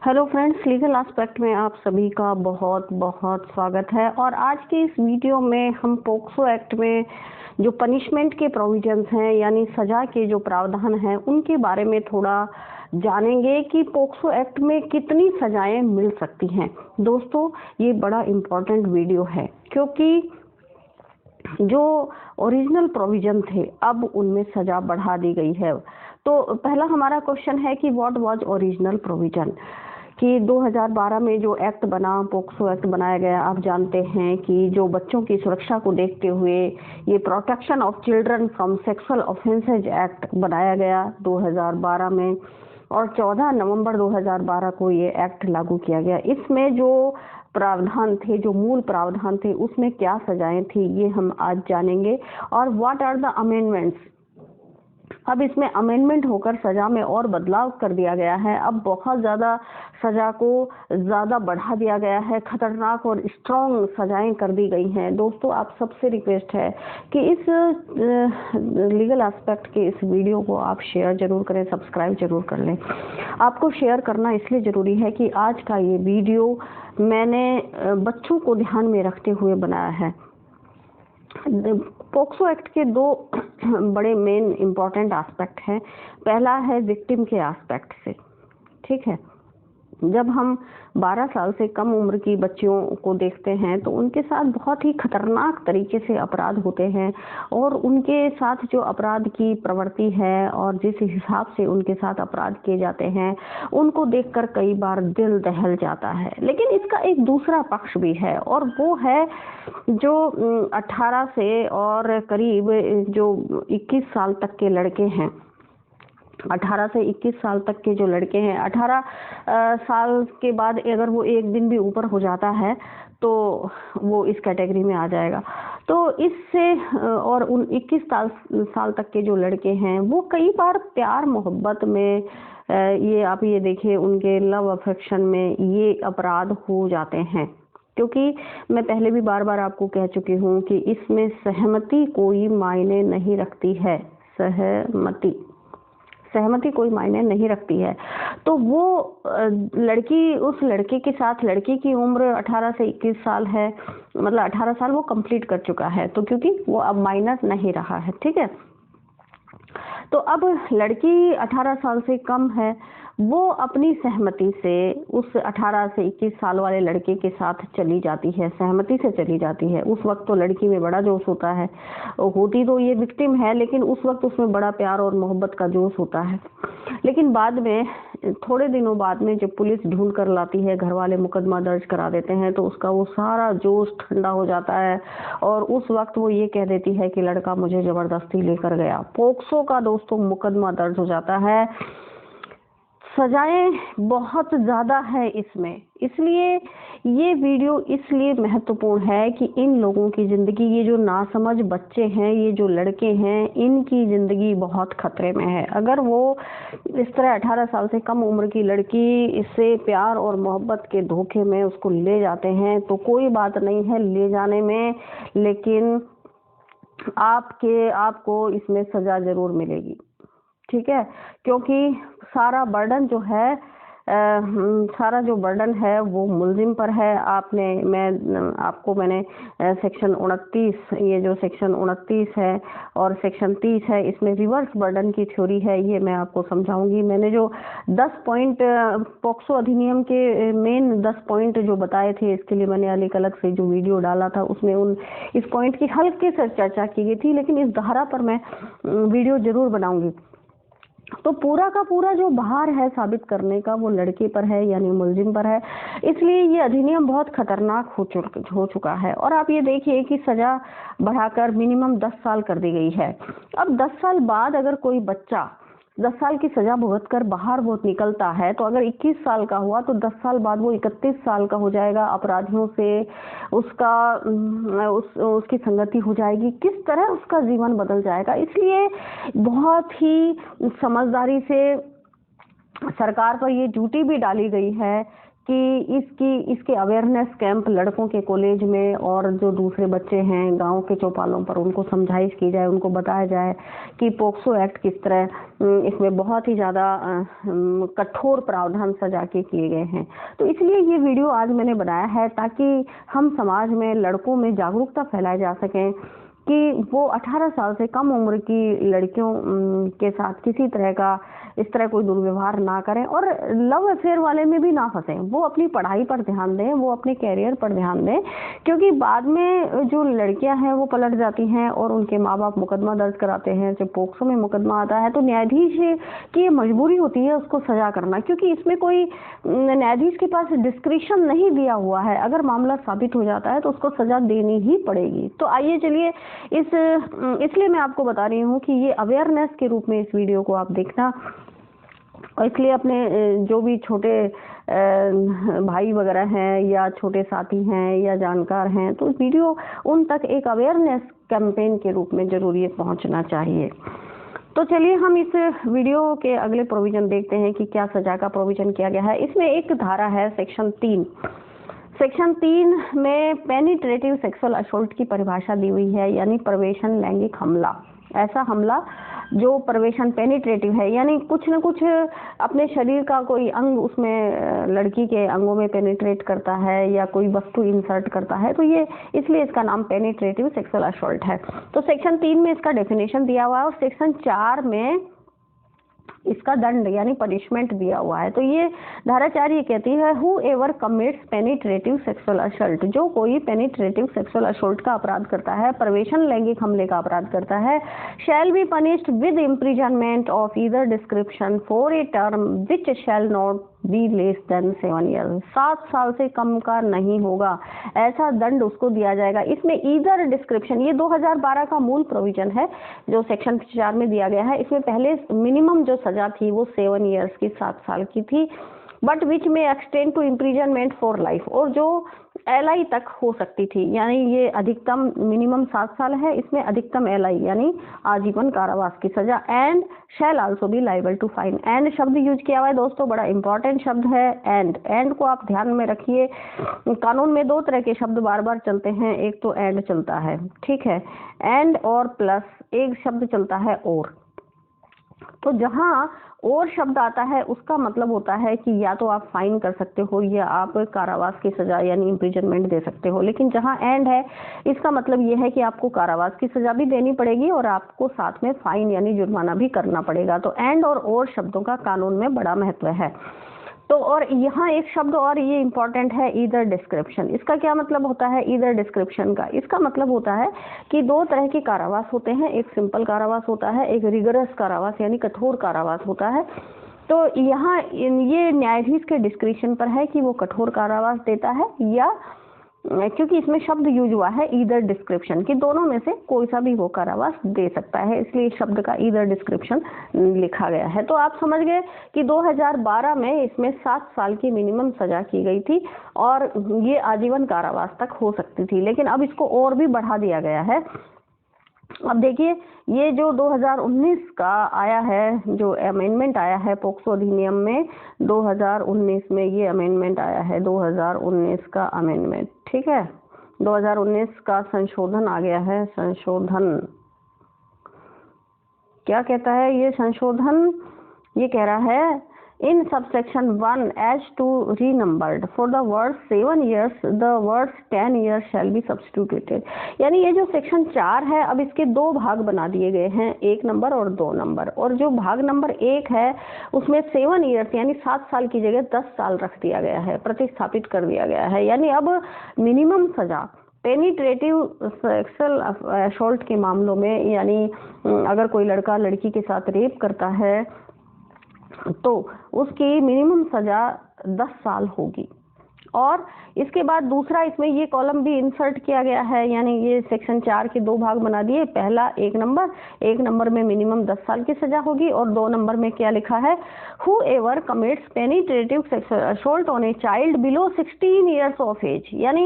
Hello friends, legal aspect में आप सभी का बहुत बहुत स्वागत है। और आज के इस वीडियो में हम पोक्सो एक्ट में जो पनिशमेंट के प्रोविजंस हैं, यानी सजा के जो प्रावधान हैं, उनके बारे में थोड़ा जानेंगे कि पोक्सो एक्ट में कितनी सजाएं मिल सकती हैं। दोस्तों, ये बड़ा इम्पोर्टेंट वीडियो है क्योंकि जो ओरिजिनल प्रोविजन थे अब उनमें सजा बढ़ा दी गई है। तो पहला हमारा क्वेश्चन है कि व्हाट वाज ओरिजिनल प्रोविजन, कि 2012 में जो एक्ट बना, पोक्सो एक्ट बनाया गया। आप जानते हैं कि जो बच्चों की सुरक्षा को देखते हुए ये protection of children from sexual offences act बनाया गया 2012 में, और 14 नवंबर 2012 को ये एक्ट लागू किया गया। इसमें जो प्रावधान थे, जो मूल प्रावधान थे, उसमें क्या सजाएं थी, ये हम आज जानेंगे। और व्हाट आर द अमेंडमेंट्स। अब इसमें अमेंडमेंट होकर सजा में और बदलाव कर दिया गया है। अब बहुत ज़्यादा सजा को ज़्यादा बढ़ा दिया गया है, खतरनाक और स्ट्रॉन्ग सजाएं कर दी गई हैं। दोस्तों, आप सबसे रिक्वेस्ट है कि इस लीगल एस्पेक्ट के इस वीडियो को आप शेयर जरूर करें, सब्सक्राइब जरूर कर लें। आपको शेयर करना इसलिए ज़रूरी है कि आज का ये वीडियो मैंने बच्चों को ध्यान में रखते हुए बनाया है। पोक्सो एक्ट के दो बड़े मेन इम्पॉर्टेंट एस्पेक्ट हैं। पहला है विक्टिम के एस्पेक्ट से, ठीक है। जब हम 12 साल से कम उम्र की बच्चियों को देखते हैं तो उनके साथ बहुत ही खतरनाक तरीके से अपराध होते हैं, और उनके साथ जो अपराध की प्रवृत्ति है और जिस हिसाब से उनके साथ अपराध किए जाते हैं, उनको देखकर कई बार दिल दहल जाता है। लेकिन इसका एक दूसरा पक्ष भी है, और वो है जो 18 से और करीब जो 21 साल तक के लड़के हैं। 18 से 21 साल तक के जो लड़के हैं, 18 साल के बाद अगर वो एक दिन भी ऊपर हो जाता है तो वो इस कैटेगरी में आ जाएगा। तो इससे और उन 21 साल तक के जो लड़के हैं, वो कई बार प्यार मोहब्बत में ये आप ये देखिए, उनके लव अफेक्शन में ये अपराध हो जाते हैं। क्योंकि मैं पहले भी बार बार आपको कह चुकी हूँ कि इसमें सहमति कोई मायने नहीं रखती है। सहमति कोई मायने नहीं रखती है। तो वो लड़की, उस लड़के के साथ, लड़की की उम्र 18 से 21 साल है, मतलब 18 साल वो कंप्लीट कर चुका है, तो क्योंकि वो अब माइनर नहीं रहा है, ठीक है। तो अब लड़की 18 साल से कम है, वो अपनी सहमति से उस 18 से 21 साल वाले लड़के के साथ चली जाती है, सहमति से चली जाती है। उस वक्त तो लड़की में बड़ा जोश होता है, होती तो ये विक्टिम है, लेकिन उस वक्त उसमें बड़ा प्यार और मोहब्बत का जोश होता है। लेकिन बाद में, थोड़े दिनों बाद में जब पुलिस ढूंढ कर लाती है, घर वाले मुकदमा दर्ज करा देते हैं, तो उसका वो सारा जोश ठंडा हो जाता है, और उस वक्त वो ये कह देती है कि लड़का मुझे जबरदस्ती लेकर गया। पोक्सो का दोस्तों मुकदमा दर्ज हो जाता है। सजाएं बहुत ज़्यादा है इसमें, इसलिए ये वीडियो इसलिए महत्वपूर्ण है कि इन लोगों की ज़िंदगी, ये जो नासमझ बच्चे हैं, ये जो लड़के हैं, इनकी ज़िंदगी बहुत खतरे में है। अगर वो इस तरह 18 साल से कम उम्र की लड़की इससे प्यार और मोहब्बत के धोखे में उसको ले जाते हैं तो कोई बात नहीं है ले जाने में, लेकिन आपको इसमें सज़ा ज़रूर मिलेगी, ठीक है। क्योंकि सारा बर्डन जो है, सारा जो बर्डन है वो मुल्जिम पर है। मैंने सेक्शन 29, ये जो सेक्शन 29 है और सेक्शन 30 है, इसमें रिवर्स बर्डन की थ्योरी है, ये मैं आपको समझाऊंगी। मैंने जो 10 पॉइंट पोक्सो अधिनियम के मेन 10 पॉइंट जो बताए थे, इसके लिए मैंने अलग से जो वीडियो डाला था, उसमें इस पॉइंट की हल्के से चर्चा की गई थी, लेकिन इस धारा पर मैं वीडियो जरूर बनाऊंगी। तो पूरा का पूरा जो भार है साबित करने का, वो लड़के पर है, यानी मुल्जिम पर है। इसलिए ये अधिनियम बहुत खतरनाक हो चुका है। और आप ये देखिए कि सजा बढ़ाकर मिनिमम 10 साल कर दी गई है। अब 10 साल बाद अगर कोई बच्चा 10 साल की सजा भुगत कर बाहर वो निकलता है, तो अगर 21 साल का हुआ तो 10 साल बाद वो 31 साल का हो जाएगा। अपराधियों से उसकी संगति हो जाएगी, किस तरह उसका जीवन बदल जाएगा। इसलिए बहुत ही समझदारी से सरकार पर ये ड्यूटी भी डाली गई है कि इसके अवेयरनेस कैंप लड़कों के कॉलेज में और जो दूसरे बच्चे हैं गांव के चौपालों पर उनको समझाइश की जाए, उनको बताया जाए कि पोक्सो एक्ट किस तरह इसमें बहुत ही ज़्यादा कठोर प्रावधान सजा के किए गए हैं। तो इसलिए ये वीडियो आज मैंने बनाया है ताकि हम समाज में लड़कों में जागरूकता फैलाए जा सकें कि वो 18 साल से कम उम्र की लड़कियों के साथ किसी तरह का इस तरह कोई दुर्व्यवहार ना करें और लव अफेयर वाले में भी ना फंसें। वो अपनी पढ़ाई पर ध्यान दें, वो अपने कैरियर पर ध्यान दें, क्योंकि बाद में जो लड़कियां हैं वो पलट जाती हैं और उनके माँ बाप मुकदमा दर्ज कराते हैं। जब पोक्सो में मुकदमा आता है तो न्यायाधीश की मजबूरी होती है उसको सजा करना, क्योंकि इसमें कोई न्यायाधीश के पास डिस्क्रिशन नहीं दिया हुआ है। अगर मामला साबित हो जाता है तो उसको सजा देनी ही पड़ेगी। तो आइए चलिए इसलिए मैं आपको बता रही हूँ कि ये अवेयरनेस के रूप में इस वीडियो को आप देखना, और इसलिए अपने जो भी छोटे भाई वगैरह हैं या छोटे साथी हैं या जानकार हैं तो वीडियो उन तक एक अवेयरनेस कैंपेन के रूप में जरूर ये पहुंचना चाहिए। तो चलिए हम इस वीडियो के अगले प्रोविजन देखते हैं कि क्या सजा का प्रोविजन किया गया है। इसमें एक धारा है सेक्शन 3। सेक्शन 3 में पेनिट्रेटिव सेक्सुअल असॉल्ट की परिभाषा दी हुई है, यानी प्रवेशन लैंगिक हमला। ऐसा हमला जो प्रवेशन पेनिट्रेटिव है, यानी कुछ न कुछ अपने शरीर का कोई अंग उसमें लड़की के अंगों में पेनिट्रेट करता है या कोई वस्तु इंसर्ट करता है, तो ये इसलिए इसका नाम पेनिट्रेटिव सेक्सुअल असॉल्ट है। तो सेक्शन 3 में इसका डेफिनेशन दिया हुआ है और सेक्शन 4 में इसका दंड यानी पनिशमेंट दिया हुआ है। तो ये धारा 4 ये कहती है whoever commits penetrative sexual assault, जो कोई पेनिट्रेटिव सेक्सुअल असॉल्ट का अपराध करता है, प्रवेशन लैंगिक हमले का अपराध करता है, शैल be punished with imprisonment of either description for a term which shall not be less then 7 years. 7 साल से कम का नहीं होगा, ऐसा दंड उसको दिया जाएगा। इसमें ईदर डिस्क्रिप्शन ये 2012 का मूल प्रोविजन है जो सेक्शन 4 में दिया गया है। इसमें पहले मिनिमम जो सजा थी वो 7 ईयर्स की 7 साल की थी, बट विच में extend to imprisonment for life, और जो एलआई तक हो सकती थी, यानी ये अधिकतम मिनिमम 7 साल है, इसमें अधिकतम एलआई यानी आजीवन कारावास की सजा। And shall also be liable to fine. And शब्द यूज किया हुआ है दोस्तों, बड़ा इंपॉर्टेंट शब्द है एंड को आप ध्यान में रखिए। कानून में 2 तरह के शब्द बार बार चलते हैं, एक तो एंड चलता है, ठीक है, एंड और प्लस, एक शब्द चलता है और। तो जहां और शब्द आता है उसका मतलब होता है कि या तो आप फाइन कर सकते हो या आप कारावास की सजा यानी इम्प्रिजनमेंट दे सकते हो। लेकिन जहां एंड है इसका मतलब ये है कि आपको कारावास की सजा भी देनी पड़ेगी और आपको साथ में फाइन यानी जुर्माना भी करना पड़ेगा। तो एंड और शब्दों का कानून में बड़ा महत्व है। तो और यहाँ एक शब्द और ये इंपॉर्टेंट है, ईदर डिस्क्रिप्शन। इसका क्या मतलब होता है ईदर डिस्क्रिप्शन का? इसका मतलब होता है कि 2 तरह के कारावास होते हैं, एक सिंपल कारावास होता है, एक रिगरस कारावास यानी कठोर कारावास होता है। तो यहाँ ये न्यायाधीश के डिस्क्रिप्शन पर है कि वो कठोर कारावास देता है या, क्योंकि इसमें शब्द यूज हुआ है ईदर डिस्क्रिप्शन कि दोनों में से कोई सा भी वो कारावास दे सकता है, इसलिए शब्द का ईदर डिस्क्रिप्शन लिखा गया है। तो आप समझ गए कि 2012 में इसमें 7 साल की मिनिमम सजा की गई थी और ये आजीवन कारावास तक हो सकती थी, लेकिन अब इसको और भी बढ़ा दिया गया है। अब देखिए ये जो 2019 का आया है, जो अमेंडमेंट आया है पोक्सो अधिनियम में 2019 में, ये अमेंडमेंट आया है 2019 का अमेंडमेंट, ठीक है, 2019 का संशोधन आ गया है। संशोधन क्या कहता है ये संशोधन? ये कह रहा है in subsection 1 as to renumbered for the words 7 years the words 10 years shall be substituted। यानी ये जो सेक्शन 4 है अब इसके 2 भाग बना दिए गए हैं, 1 नंबर और 2 नंबर, और जो भाग नंबर 1 है उसमें 7 ईयर्स यानी 7 साल की जगह 10 साल रख दिया गया है, प्रतिस्थापित कर दिया गया है। यानी अब मिनिमम सजा पेनिट्रेटिव सेक्सुअल असॉल्ट के मामलों में, यानी अगर कोई लड़का लड़की के साथ रेप करता है तो उसकी मिनिमम सजा 10 साल होगी। और इसके बाद दूसरा इसमें ये कॉलम भी इंसर्ट किया गया है, यानी ये सेक्शन 4 के 2 भाग बना दिए। पहला 1 नंबर में मिनिमम 10 साल की सजा होगी, और 2 नंबर में क्या लिखा है, whoever commits penetrative sexual assault on a child below 16 years of age, यानी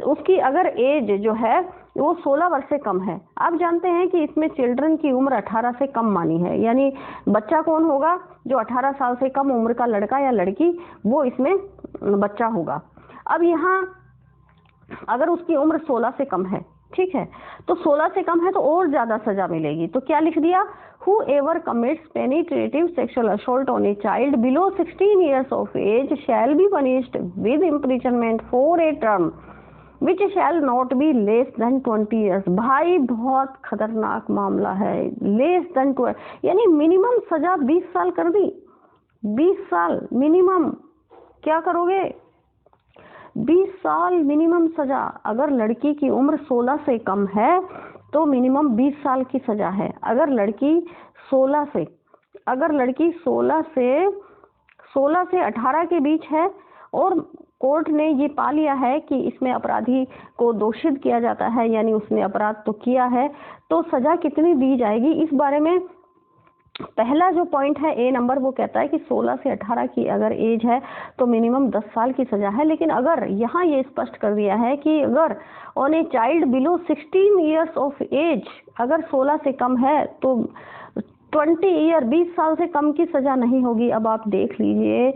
उसकी अगर एज जो है वो 16 वर्ष से कम है। आप जानते हैं कि इसमें चिल्ड्रन की उम्र 18 से कम मानी है, यानी बच्चा कौन होगा, जो 18 साल से कम उम्र का लड़का या लड़की, वो इसमें बच्चा होगा। अब यहाँ अगर उसकी उम्र 16 से कम है, ठीक है, तो 16 से कम है तो और ज्यादा सजा मिलेगी। तो क्या लिख दिया, whoever commits penetrative sexual assault on a child below 16 years of age shall be punished with imprisonment for a term which shall not be less than 20 years। भाई बहुत खतरनाक मामला है। less than 20 यानी मिनिमम सजा 20 साल कर दी, 20 साल मिनिमम। क्या करोगे, 20 साल मिनिमम सजा। अगर लड़की की उम्र 16 से कम है तो मिनिमम 20 साल की सजा है। अगर लड़की 16 से 18 के बीच है और कोर्ट ने ये पा लिया है कि इसमें अपराधी को दोषित किया जाता है, यानी उसने अपराध तो किया है, तो सजा कितनी दी जाएगी, इस बारे में पहला जो पॉइंट है ए नंबर, वो कहता है कि 16 से 18 की अगर एज है तो मिनिमम 10 साल की सजा है। लेकिन अगर यहाँ ये स्पष्ट कर दिया है कि अगर on a child below 16 years of age, अगर 16 से कम है तो 20 ईयर 20 साल से कम की सजा नहीं होगी। अब आप देख लीजिए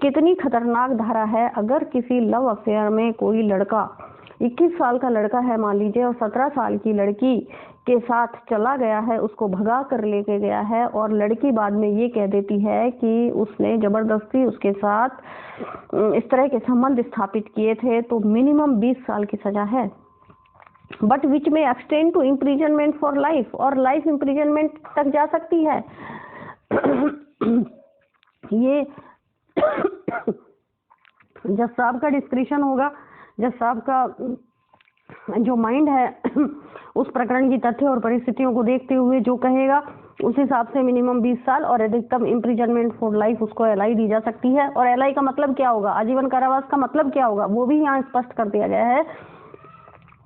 कितनी खतरनाक धारा है। अगर किसी लव अफेयर में कोई लड़का 21 साल का लड़का है मान लीजिए और 17 साल की लड़की के साथ चला गया है, उसको भगा कर लेके गया है और लड़की बाद में ये कह देती है कि उसने जबरदस्ती उसके साथ इस तरह के संबंध स्थापित किए थे, तो मिनिमम 20 साल की सजा है, बट विच में extend to imprisonment for life, और लाइफ इम्प्रिजनमेंट तक जा सकती है। ये जज साहब का डिस्क्रिप्शन होगा, जज साहब का जो माइंड है उस प्रकरण की तथ्य और परिस्थितियों को देखते हुए जो कहेगा उस हिसाब से मिनिमम 20 साल और अधिकतम इम्प्रिजनमेंट फॉर लाइफ उसको एलआई दी जा सकती है। और एलआई का मतलब क्या होगा, आजीवन कारावास का मतलब क्या होगा, वो भी यहाँ स्पष्ट कर दिया गया है।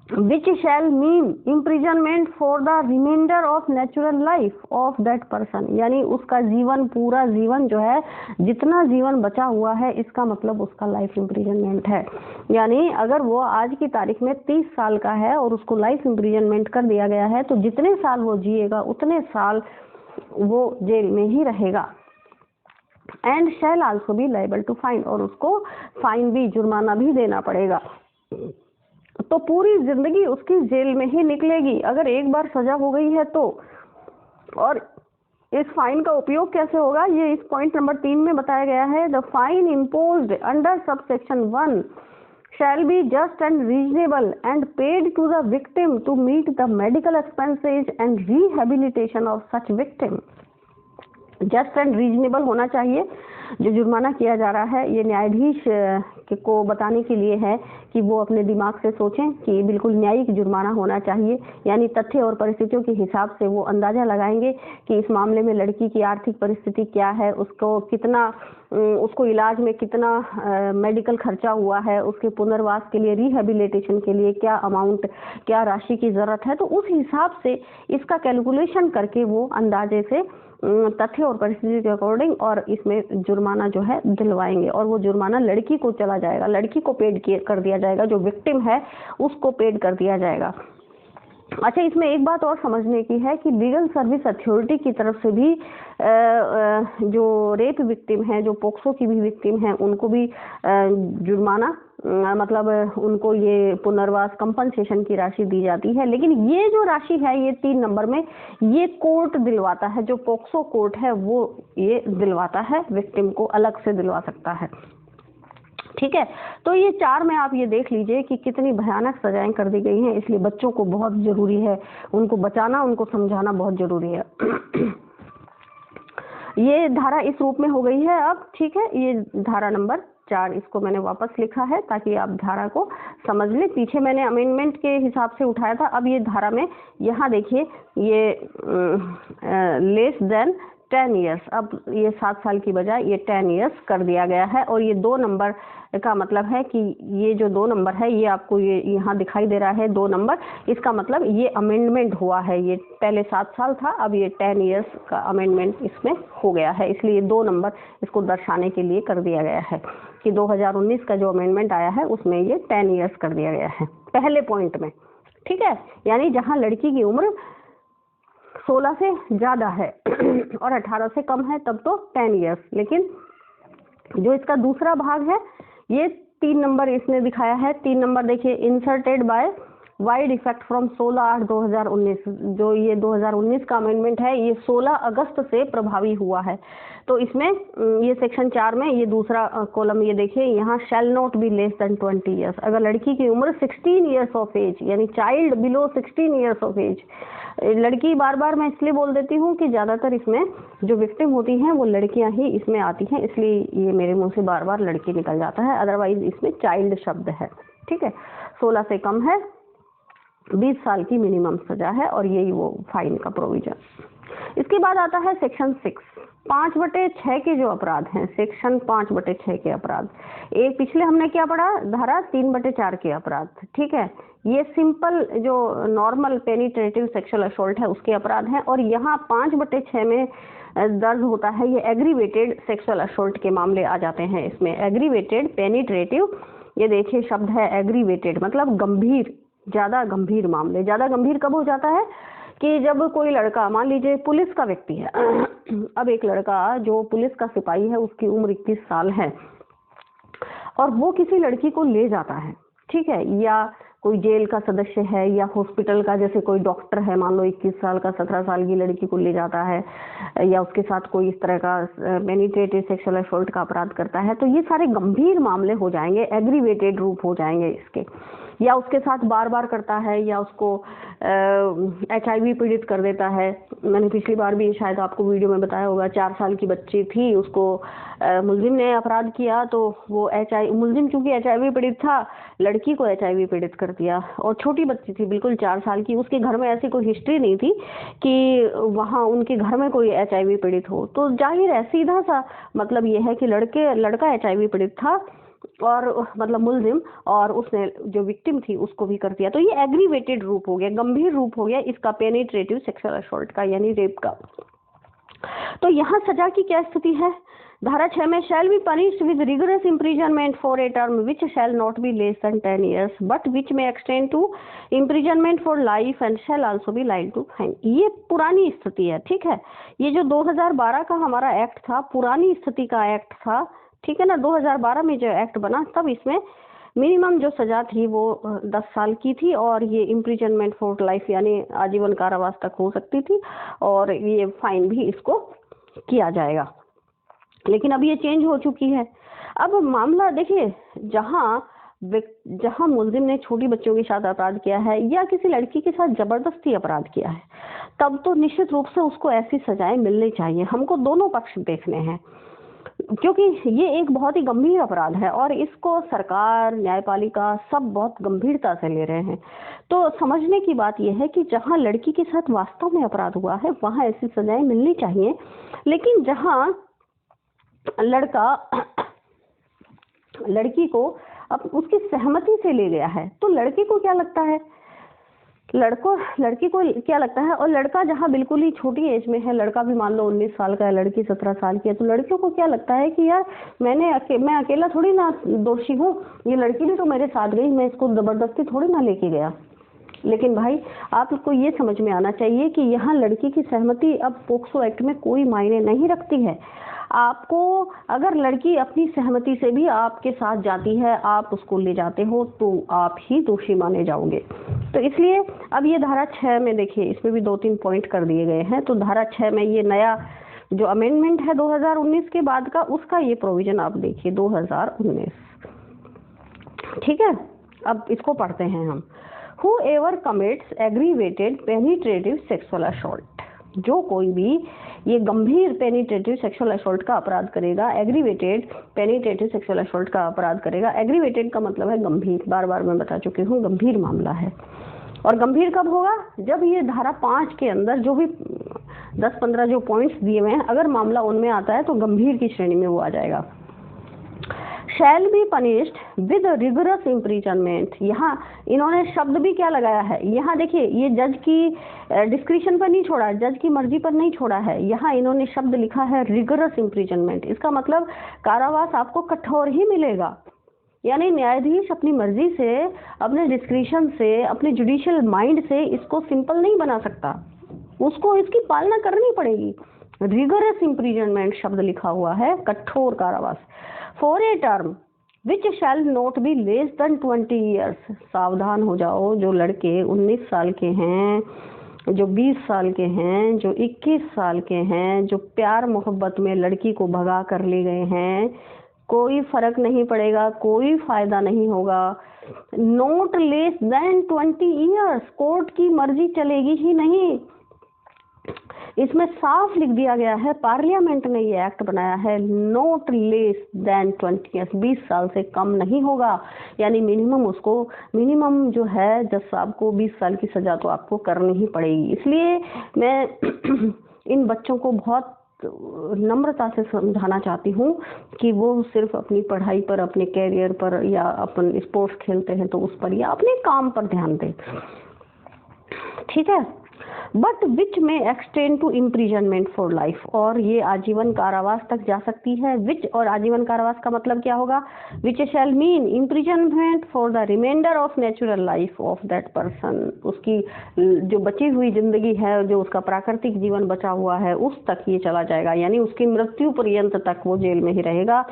which shall mean imprisonment for the remainder of natural life of that person, यानी उसका जीवन, पूरा जीवन जो है, जितना जीवन बचा हुआ है, इसका मतलब उसका लाइफ इम्प्रिजनमेंट है। यानी अगर वो आज की तारीख में 30 साल का है और उसको लाइफ इम्प्रिजनमेंट कर दिया गया है, तो जितने साल वो जिएगा उतने साल वो जेल में ही रहेगा। And shall also be liable to fine, और उसको फाइन भी, जुर्माना भी देना पड़ेगा। तो पूरी जिंदगी उसकी जेल में ही निकलेगी अगर एक बार सजा हो गई है तो। और इस फाइन का उपयोग कैसे होगा, ये इस पॉइंट नंबर 3 में बताया गया है। The fine imposed under subsection 1 shall be just and reasonable and paid to the victim to meet the medical expenses and rehabilitation of such victim। Just and reasonable होना चाहिए। जो जुर्माना किया जा रहा है ये न्यायाधीश को बताने के लिए है कि वो अपने दिमाग से सोचें कि ये बिल्कुल न्यायिक जुर्माना होना चाहिए, यानी तथ्य और परिस्थितियों के हिसाब से वो अंदाजा लगाएंगे कि इस मामले में लड़की की आर्थिक परिस्थिति क्या है, उसको कितना, उसको इलाज में कितना मेडिकल खर्चा हुआ है, उसके पुनर्वास के लिए, रिहेबिलिटेशन के लिए क्या अमाउंट, क्या राशि की ज़रूरत है। तो उस हिसाब से इसका कैलकुलेशन करके वो अंदाजे से तथ्य और परिस्थिति के अकॉर्डिंग और इसमें जुर्माना जो है दिलवाएंगे, और वो जुर्माना लड़की को चला जाएगा, लड़की को पेड कर दिया जाएगा, जो विक्टिम है उसको पेड कर दिया जाएगा। अच्छा, इसमें एक बात और समझने की है कि लीगल सर्विस अथॉरिटी की तरफ से भी जो रेप विक्टिम है, जो पोक्सो की भी विक्टिम है, उनको भी जुर्माना, मतलब उनको ये पुनर्वास कंपनसेशन की राशि दी जाती है। लेकिन ये जो राशि है ये 3 नंबर में ये कोर्ट दिलवाता है, जो पोक्सो कोर्ट है वो ये दिलवाता है, विक्टिम को अलग से दिलवा सकता है। ठीक है, तो ये 4 में आप ये देख लीजिए कि कितनी भयानक सजाएं कर दी गई हैं। इसलिए बच्चों को बहुत जरूरी है, उनको बचाना, उनको समझाना बहुत जरूरी है। ये धारा इस रूप में हो गई है अब। ठीक है, ये धारा नंबर 4, इसको मैंने वापस लिखा है ताकि आप धारा को समझ लें। पीछे मैंने अमेंडमेंट के हिसाब से उठाया था, अब ये धारा में यहाँ देखिए ये लेस देन 10 ईयर्स, अब ये 7 साल की बजाय ये 10 ईयर्स कर दिया गया है। और ये 2 नंबर का मतलब है कि ये जो 2 नंबर है ये आपको ये यहाँ दिखाई दे रहा है 2 नंबर, इसका मतलब ये अमेंडमेंट हुआ है। ये पहले 7 साल था, अब ये 10 ईयर्स का अमेंडमेंट इसमें हो गया है, इसलिए 2 नंबर इसको दर्शाने के लिए कर दिया गया है कि 2019 का जो अमेंडमेंट आया है उसमें ये 10 ईयर्स कर दिया गया है पहले पॉइंट में। ठीक है, यानी जहाँ लड़की की उम्र 16 से ज़्यादा है और 18 से कम है तब तो 10 ईयर्स। लेकिन जो इसका दूसरा भाग है ये 3 नंबर इसने दिखाया है। 3 नंबर देखिए, inserted by wide effect from 16/8/2019। जो ये 2019 का अमेंडमेंट है, ये 16 अगस्त से प्रभावी हुआ है। तो इसमें ये सेक्शन 4 में ये दूसरा कॉलम ये देखिए, यहाँ shall not be less than 20 years. अगर लड़की की उम्र 16 ईयर्स ऑफ एज, यानी child below 16 years of age, लड़की बार बार मैं इसलिए बोल देती हूँ कि ज़्यादातर इसमें जो विक्टिम होती हैं वो लड़कियां ही इसमें आती हैं, इसलिए ये मेरे मुंह से बार बार लड़की निकल जाता है, अदरवाइज इसमें चाइल्ड शब्द है। ठीक है, 16 से कम है, 20 साल की मिनिमम सजा है, और यही वो फाइन का प्रोविजन। इसके बाद आता है सेक्शन 6, 5/6 के जो अपराध हैं, सेक्शन 5/6 के अपराध। एक पिछले हमने क्या पढ़ा, धारा 3/4 के अपराध। ठीक है, ये सिंपल जो नॉर्मल पेनिट्रेटिव सेक्सुअल असॉल्ट है उसके अपराध हैं, और यहाँ 5/6 में दर्ज होता है ये एग्रीवेटेड सेक्सुअल असॉल्ट के मामले आ जाते हैं इसमें। एग्रीवेटेड पेनिट्रेटिव, ये देखिए शब्द है एग्रीवेटेड, मतलब गंभीर, ज्यादा गंभीर मामले। ज्यादा गंभीर कब हो जाता है कि जब कोई लड़का, मान लीजिए पुलिस का व्यक्ति है, अब एक लड़का जो पुलिस का सिपाही है उसकी उम्र 21 साल है और वो किसी लड़की को ले जाता है, ठीक है, या कोई जेल का सदस्य है या हॉस्पिटल का, जैसे कोई डॉक्टर है, मान लो 21 साल का 17 साल की लड़की को ले जाता है, या उसके साथ कोई इस तरह का पेनिट्रेटिव सेक्सुअल असॉल्ट का अपराध करता है, तो ये सारे गंभीर मामले हो जाएंगे, एग्रीवेटेड रूप हो जाएंगे इसके। या उसके साथ बार बार करता है, या उसको HIV पीड़ित कर देता है। मैंने पिछली बार भी शायद आपको वीडियो में बताया होगा, 4 साल की बच्ची थी, उसको मुलजिम ने अपराध किया, तो वो मुलजिम चूंकि HIV पीड़ित था, लड़की को HIV पीड़ित कर दिया, और छोटी बच्ची थी बिल्कुल 4 साल की, उसके घर में ऐसी कोई हिस्ट्री नहीं थी कि वहाँ उनके घर में कोई HIV पीड़ित हो। तो जाहिर है, सीधा सा मतलब ये है कि लड़का HIV पीड़ित था, और मतलब मुलजिम, और उसने जो विक्टिम थी उसको भी कर दिया। तो ये एग्रीवेटेड रूप हो गया, गंभीर रूप हो गया इसका पेनिट्रेटिव सेक्सुअल असॉल्ट का, यानी रेप का। तो यहाँ सजा की क्या स्थिति है, धारा 6 में shall be punished with rigorous imprisonment for a term which shall not be less than 10 years but which में extend to imprisonment for life and shall also be like to fine. ये पुरानी स्थिति है, ठीक है, ये जो 2012 का हमारा एक्ट था, पुरानी स्थिति का एक्ट था, ठीक है ना। 2012 में जो एक्ट बना तब इसमें मिनिमम जो सजा थी वो 10 साल की थी, और ये इम्प्रिजनमेंट फॉर लाइफ यानी आजीवन कारावास तक हो सकती थी, और ये फाइन भी इसको किया जाएगा। लेकिन अब ये चेंज हो चुकी है। अब मामला देखिए, जहां मुलजिम ने छोटी बच्चों के साथ अपराध किया है या किसी लड़की के साथ जबरदस्ती अपराध किया है, तब तो निश्चित रूप से उसको ऐसी सजाएं मिलनी चाहिए। हमको दोनों पक्ष देखने हैं, क्योंकि ये एक बहुत ही गंभीर अपराध है और इसको सरकार, न्यायपालिका सब बहुत गंभीरता से ले रहे हैं। तो समझने की बात यह है कि जहां लड़की के साथ वास्तव में अपराध हुआ है वहां ऐसी सजाएं मिलनी चाहिए, लेकिन जहां लड़का लड़की को अब उसकी सहमति से ले गया है, तो लड़के को क्या लगता है, लड़की को क्या लगता है, और लड़का जहाँ बिल्कुल ही छोटी एज में है, लड़का भी मान लो 19 साल का है, लड़की 17 साल की है, तो लड़कियों को क्या लगता है कि यार मैं अकेला थोड़ी ना दोषी हूँ, ये लड़की भी तो मेरे साथ गई, मैं इसको जबरदस्ती थोड़ी ना लेके गया। लेकिन भाई आपको ये समझ में आना चाहिए कि यहाँ लड़की की सहमति अब पोक्सो एक्ट में कोई मायने नहीं रखती है। आपको अगर लड़की अपनी सहमति से भी आपके साथ जाती है, आप उसको ले जाते हो, तो आप ही दोषी माने जाओगे। तो इसलिए अब ये धारा 6 में देखिए, इसमें भी 2-3 पॉइंट कर दिए गए हैं। तो धारा 6 में ये नया जो अमेंडमेंट है 2019 के बाद का, उसका ये प्रोविजन आप देखिए 2019, ठीक है। अब इसको पढ़ते हैं हम। Whoever commits aggravated penetrative sexual assault, जो कोई भी ये गंभीर पेनिट्रेटिव सेक्सुअल असॉल्ट का अपराध करेगा, एग्रीवेटेड पेनिट्रेटिव सेक्सुअल असॉल्ट का अपराध करेगा। एग्रीवेटेड का मतलब है गंभीर, बार बार मैं बता चुकी हूँ, गंभीर मामला है। और गंभीर कब होगा, जब ये धारा 5 के अंदर जो भी 10-15 जो पॉइंट्स दिए हुए हैं, अगर मामला उनमें आता है तो गंभीर की श्रेणी में वो आ जाएगा। शैल be punished with rigorous imprisonment, यहाँ इन्होंने शब्द भी क्या लगाया है, यहाँ देखिए ये जज की डिस्क्रिशन पर नहीं छोड़ा, जज की मर्जी पर नहीं छोड़ा है, यहाँ इन्होंने शब्द लिखा है रिगरस इम्प्रिजनमेंट। इसका मतलब कारावास आपको कठोर ही मिलेगा, यानी न्यायाधीश अपनी मर्जी से, अपने डिस्क्रिशन से, अपने जुडिशियल माइंड से इसको सिंपल नहीं बना सकता, उसको इसकी पालना करनी पड़ेगी। रिगरस इम्प्रिजनमेंट शब्द लिखा हुआ है, कठोर कारावास। For a term which shall not be less than 20 years. सावधान हो जाओ, जो लड़के 19 साल के हैं, जो 20 साल के हैं, जो 21 साल के हैं, जो प्यार मोहब्बत में लड़की को भगा कर ले गए हैं, कोई फर्क नहीं पड़ेगा, कोई फायदा नहीं होगा। Not less than 20 years, court की मर्जी चलेगी ही नहीं। इसमें साफ लिख दिया गया है, पार्लियामेंट ने ये एक्ट बनाया है, नॉट लेस देन 20 ईयर्स, 20 साल से कम नहीं होगा। यानी मिनिमम जो है जज साहब को 20 साल की सजा तो आपको करनी ही पड़ेगी। इसलिए मैं इन बच्चों को बहुत नम्रता से समझाना चाहती हूँ कि वो सिर्फ अपनी पढ़ाई पर, अपने कैरियर पर, या अपन स्पोर्ट्स खेलते हैं तो उस पर, या अपने काम पर ध्यान दें, ठीक है। बट विच में extend to imprisonment for life, और ये आजीवन कारावास तक जा सकती है। विच और आजीवन कारावास का मतलब क्या होगा? Which shall mean imprisonment for the remainder of natural life of that person, उसकी जो बची हुई जिंदगी है, जो उसका प्राकृतिक जीवन बचा हुआ है, उस तक ये चला जाएगा, यानी उसकी मृत्यु पर्यंत तक वो जेल में ही रहेगा।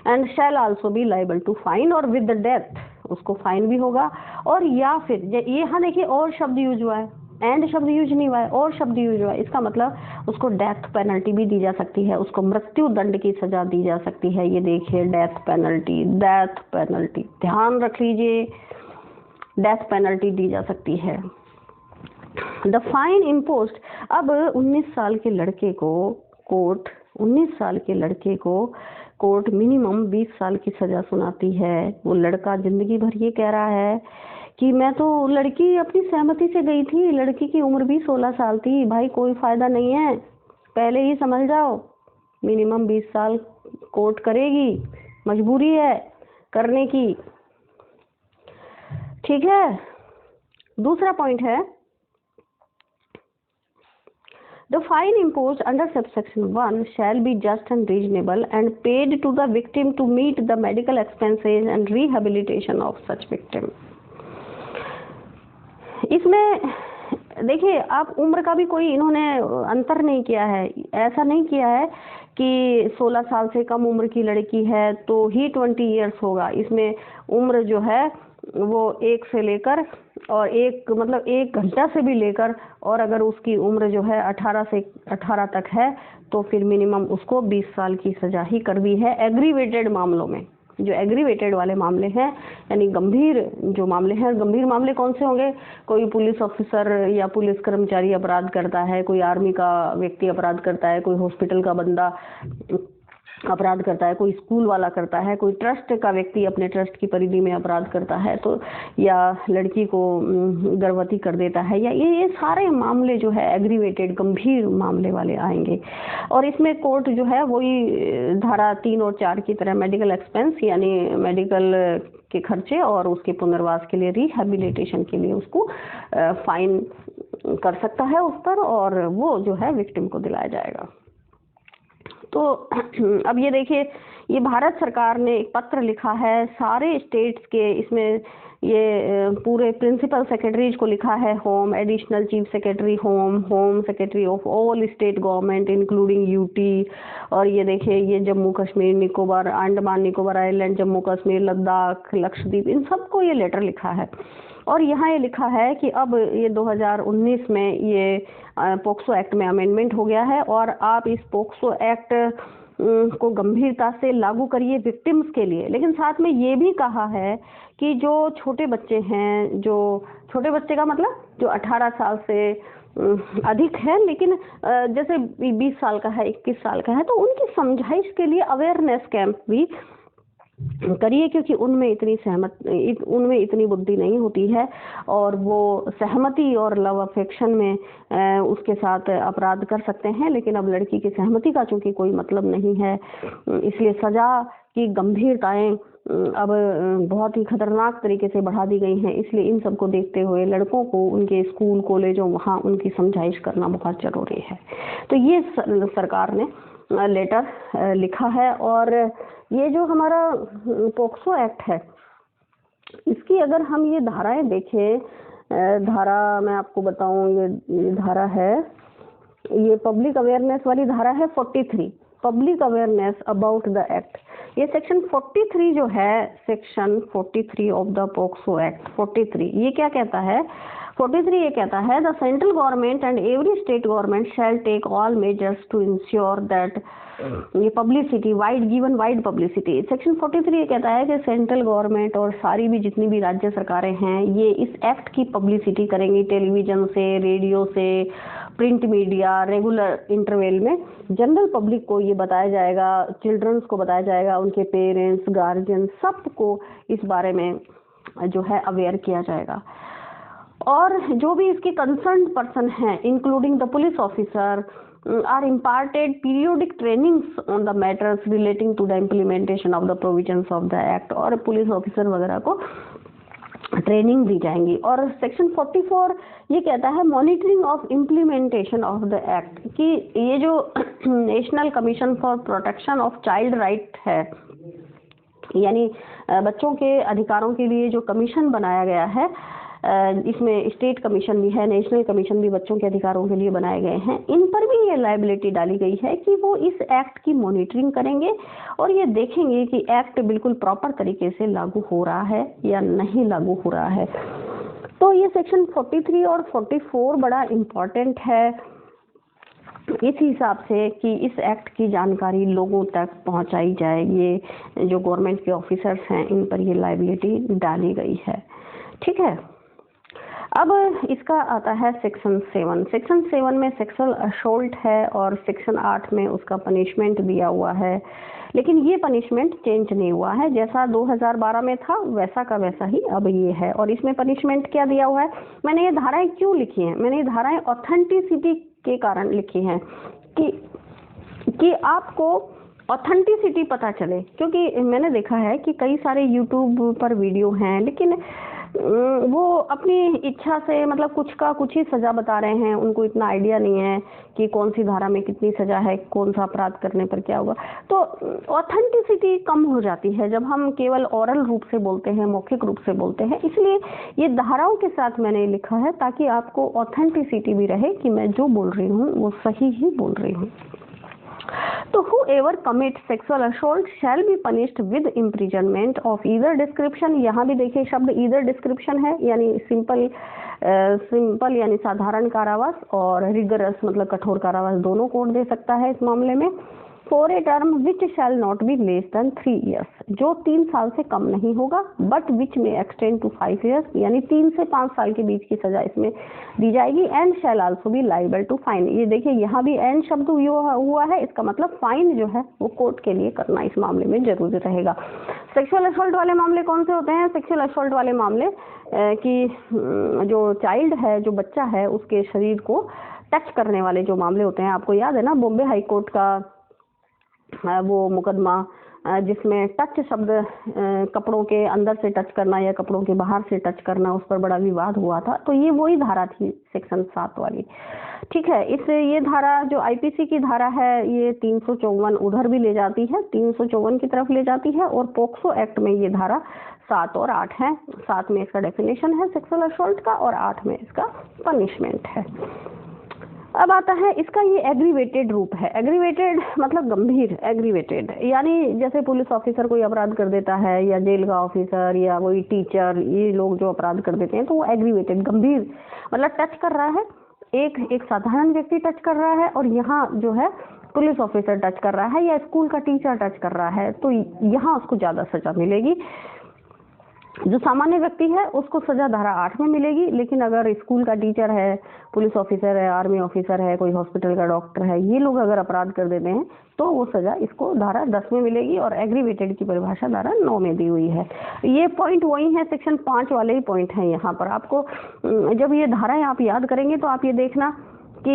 And shall also be liable to fine, और विद द डेथ उसको फाइन भी होगा। और या फिर ये, हाँ देखिए और शब्द यूज हुआ है, एंड शब्द यूज नहीं हुआ है, और शब्द यूज हुआ है, इसका मतलब उसको डेथ पेनल्टी भी दी जा सकती है, उसको मृत्यु दंड की सजा दी जा सकती है। ये देखिए डेथ पेनल्टी, ध्यान रख लीजिए, डेथ पेनल्टी दी जा सकती है। द फाइन इम्पोज्ड, अब 19 साल के लड़के को कोर्ट मिनिमम 20 साल की सजा सुनाती है। वो लड़का जिंदगी भर ये कह रहा है कि मैं तो, लड़की अपनी सहमति से गई थी, लड़की की उम्र भी 16 साल थी, भाई कोई फायदा नहीं है, पहले ही समझ जाओ, मिनिमम 20 साल कोर्ट करेगी, मजबूरी है करने की, ठीक है। दूसरा पॉइंट है, the fine imposed under subsection 1 shall be just and reasonable and paid to the victim to meet the medical expenses and rehabilitation of such victim। इसमें देखिए, आप उम्र का भी कोई इन्होंने अंतर नहीं किया है, ऐसा नहीं किया है कि 16 साल से कम उम्र की लड़की है तो ही 20 ईयर्स होगा। इसमें उम्र जो है वो 1 से लेकर और 1 घंटा से भी लेकर, और अगर उसकी उम्र जो है 18 तक है तो फिर मिनिमम उसको 20 साल की सजा ही कर दी है। एग्रीवेटेड मामलों में, जो एग्रीवेटेड वाले मामले हैं, यानी गंभीर जो मामले हैं, गंभीर मामले कौन से होंगे? कोई पुलिस ऑफिसर या पुलिस कर्मचारी अपराध करता है, कोई आर्मी का व्यक्ति अपराध करता है, कोई हॉस्पिटल का बंदा अपराध करता है, कोई स्कूल वाला करता है, कोई ट्रस्ट का व्यक्ति अपने ट्रस्ट की परिधि में अपराध करता है, तो या लड़की को गर्भवती कर देता है, या ये सारे मामले जो है एग्रीवेटेड गंभीर मामले वाले आएंगे। और इसमें कोर्ट जो है वही धारा 3 और 4 की तरह मेडिकल एक्सपेंस, यानी मेडिकल के खर्चे और उसके पुनर्वास के लिए, रिहेबिलिटेशन के लिए उसको फाइन कर सकता है उस पर, और वो जो है विक्टिम को दिलाया जाएगा। तो अब ये देखिए, ये भारत सरकार ने एक पत्र लिखा है सारे स्टेट्स के, इसमें ये पूरे प्रिंसिपल सेक्रेटरीज को लिखा है, home, additional chief secretary home secretary of all state government including UT, और ये देखिए ये जम्मू कश्मीर, निकोबार, अंडमान निकोबार आइलैंड, जम्मू कश्मीर, लद्दाख, लक्षद्वीप, इन सबको ये लेटर लिखा है। और यहाँ ये लिखा है कि अब ये 2019 में ये पोक्सो एक्ट में अमेंडमेंट हो गया है, और आप इस पोक्सो एक्ट को गंभीरता से लागू करिए विक्टिम्स के लिए। लेकिन साथ में ये भी कहा है कि जो छोटे बच्चे हैं, जो छोटे बच्चे का मतलब जो 18 साल से अधिक है, लेकिन जैसे 20 साल का है, 21 साल का है, तो उनकी समझाइश के लिए अवेयरनेस कैंप भी करिए, क्योंकि उनमें इतनी बुद्धि नहीं होती है, और वो सहमति और लव अफेक्शन में उसके साथ अपराध कर सकते हैं। लेकिन अब लड़की की सहमति का चूंकि कोई मतलब नहीं है, इसलिए सजा की गंभीरताएं अब बहुत ही खतरनाक तरीके से बढ़ा दी गई हैं। इसलिए इन सबको देखते हुए लड़कों को उनके स्कूल कॉलेजों वहाँ उनकी समझाइश करना बहुत जरूरी है। तो ये सरकार ने लेटर लिखा है। और ये जो हमारा पोक्सो एक्ट है, इसकी अगर हम ये धाराएं देखें, धारा मैं आपको बताऊं, ये धारा है, ये पब्लिक अवेयरनेस वाली धारा है 43। Public awareness about the act. ये सेक्शन 43 जो है, section 43 of the POCSO act 43, ये क्या कहता है? 43 ये कहता है the central government and every state government shall take all measures to ensure that, ये पब्लिसिटी वाइड पब्लिसिटी। सेक्शन 43 ये कहता है कि सेंट्रल गवर्नमेंट और सारी भी जितनी भी राज्य सरकारें हैं ये इस एक्ट की पब्लिसिटी करेंगी, टेलीविजन से, रेडियो से, प्रिंट मीडिया, रेगुलर इंटरवल में जनरल पब्लिक को ये बताया जाएगा, चिल्ड्रंस को बताया जाएगा, उनके पेरेंट्स, गार्जियन, सबको इस बारे में जो है अवेयर किया जाएगा। और जो भी इसके कंसर्न पर्सन हैं including the police officer are imparted periodic trainings on the matters relating to the implementation of the provisions of the act, और पुलिस ऑफिसर वगैरह को ट्रेनिंग दी जाएंगी। और सेक्शन 44 ये कहता है monitoring of implementation of the act, कि ये जो national commission for protection of child right है, यानी बच्चों के अधिकारों के लिए जो कमीशन बनाया गया है, इसमें स्टेट कमीशन भी है, नेशनल कमीशन भी बच्चों के अधिकारों के लिए बनाए गए हैं, इन पर भी ये लायबिलिटी डाली गई है कि वो इस एक्ट की मॉनिटरिंग करेंगे और ये देखेंगे कि एक्ट बिल्कुल प्रॉपर तरीके से लागू हो रहा है या नहीं लागू हो रहा है। तो ये सेक्शन 43 और 44 बड़ा इम्पोर्टेंट है इस हिसाब से कि इस एक्ट की जानकारी लोगों तक पहुंचाई जाए। ये जो गवर्नमेंट के ऑफिसर्स हैं इन पर ये लायबिलिटी डाली गई है। ठीक है, अब इसका आता है सेक्शन 7। सेक्शन 7 में सेक्सुअल असॉल्ट है और सेक्शन 8 में उसका पनिशमेंट दिया हुआ है, लेकिन ये पनिशमेंट चेंज नहीं हुआ है, जैसा 2012 में था वैसा का वैसा ही अब ये है। और इसमें पनिशमेंट क्या दिया हुआ है? मैंने ये धाराएं क्यों लिखी हैं? मैंने ये धाराएं ऑथेंटिसिटी के कारण लिखी हैं कि आपको ऑथेंटिसिटी पता चले, क्योंकि मैंने देखा है कि कई सारे यूट्यूब पर वीडियो हैं लेकिन वो अपनी इच्छा से मतलब कुछ का कुछ ही सजा बता रहे हैं, उनको इतना आइडिया नहीं है कि कौन सी धारा में कितनी सजा है, कौन सा अपराध करने पर क्या होगा। तो ऑथेंटिसिटी कम हो जाती है जब हम केवल ओरल रूप से बोलते हैं, मौखिक रूप से बोलते हैं। इसलिए ये धाराओं के साथ मैंने लिखा है ताकि आपको ऑथेंटिसिटी भी रहे कि मैं जो बोल रही हूँ वो सही ही बोल रही हूँ। तो whoever commits sexual assault shall be punished with imprisonment of either description। यहाँ भी देखिए शब्द either description है, यानी सिंपल यानी साधारण कारावास और रिगरस मतलब कठोर कारावास, दोनों कोर्ट दे सकता है इस मामले में। For a term which shall not be less then 3 years, जो 3 साल से कम नहीं होगा, बट विच में एक्सटेंड टू 5 years, यानी 3 से 5 साल के बीच की सजा इसमें दी जाएगी। And shall also be liable to fine. ये देखिए यहाँ भी एंड शब्द हुआ है, इसका मतलब फाइन जो है वो कोर्ट के लिए करना इस मामले में जरूरी रहेगा। सेक्सुअल असॉल्ट वाले मामले कौन से होते हैं? सेक्सुअल असॉल्ट वाले मामले कि जो चाइल्ड है, जो बच्चा है, उसके शरीर को टच करने वाले जो मामले होते हैं। आपको याद है ना बॉम्बे हाई कोर्ट का वो मुकदमा जिसमें टच शब्द कपड़ों के अंदर से टच करना या कपड़ों के बाहर से टच करना, उस पर बड़ा विवाद हुआ था। तो ये वही धारा थी सेक्शन 7 वाली। ठीक है, इस ये धारा जो आईपीसी की धारा है ये 354 उधर भी ले जाती है, 354 की तरफ ले जाती है। और पोक्सो एक्ट में ये धारा 7 और 8 है। 7 में इसका डेफिनेशन है सेक्सुअल असॉल्ट का और 8 में इसका पनिशमेंट है। अब आता है इसका ये एग्रीवेटेड रूप है। एग्रीवेटेड मतलब गंभीर, एग्रीवेटेड यानी जैसे पुलिस ऑफिसर कोई अपराध कर देता है या जेल का ऑफिसर या वही टीचर, ये लोग जो अपराध कर देते हैं तो वो एग्रीवेटेड गंभीर मतलब टच कर रहा है, एक साधारण व्यक्ति टच कर रहा है और यहाँ जो है पुलिस ऑफिसर टच कर रहा है या स्कूल का टीचर टच कर रहा है, तो यहाँ उसको ज्यादा सजा मिलेगी। जो सामान्य व्यक्ति है उसको सजा धारा 8 में मिलेगी, लेकिन अगर स्कूल का टीचर है, पुलिस ऑफिसर है, आर्मी ऑफिसर है, कोई हॉस्पिटल का डॉक्टर है, ये लोग अगर अपराध कर देते हैं तो वो सजा इसको धारा 10 में मिलेगी। और एग्रीवेटेड की परिभाषा धारा 9 में दी हुई है। ये पॉइंट वही है, सेक्शन 5 वाले ही पॉइंट हैं यहाँ पर। आपको जब ये धाराएं आप याद करेंगे तो आप ये देखना कि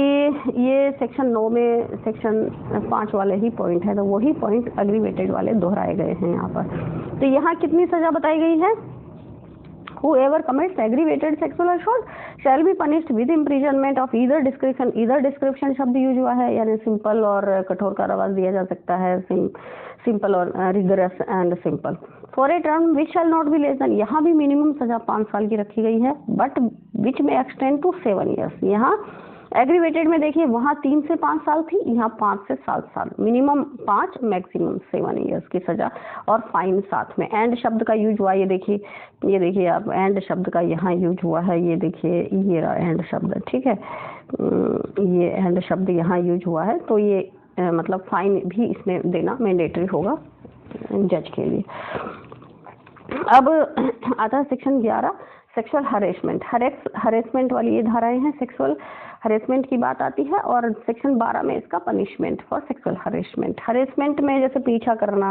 ये सेक्शन 9 में सेक्शन 5 वाले ही पॉइंट है, तो वही पॉइंट एग्रीवेटेड वाले दोहराए गए हैं यहाँ पर। तो यहाँ कितनी सजा बताई गई है? Whoever commits aggravated sexual assault shall be punished with imprisonment of either description। either description शब्द यूज हुआ है, यानी सिंपल और कठोर कारावास दिया जा सकता है, सिंपल और rigorous and simple. For a term which shall not be less then, यहाँ भी मिनिमम सजा 5 साल की रखी गई है, बट विच में एक्सटेंड टू 7 years। यहाँ एग्रीवेटेड में देखिए वहाँ 3 से 5 साल थी, यहाँ 5 से 7 साल, मिनिमम 5 मैक्सिमम 7 ईयर्स की सजा और फाइन साथ में। एंड शब्द का यूज हुआ, ये देखिए आप एंड शब्द का यहाँ यूज हुआ है, ये देखिए ये रहा एंड शब्द, ठीक है, ये एंड शब्द यहाँ यूज हुआ है, तो ये मतलब फाइन भी इसमें देना मैंडेटरी होगा जज के लिए। अब आता है सेक्शन 11 सेक्सुअल हरेसमेंट। हरेसमेंट वाली ये धाराएं हैं, सेक्सुअल हरेसमेंट की बात आती है, और सेक्शन 12 में इसका punishment for sexual harassment. Harassment में जैसे पीछा करना,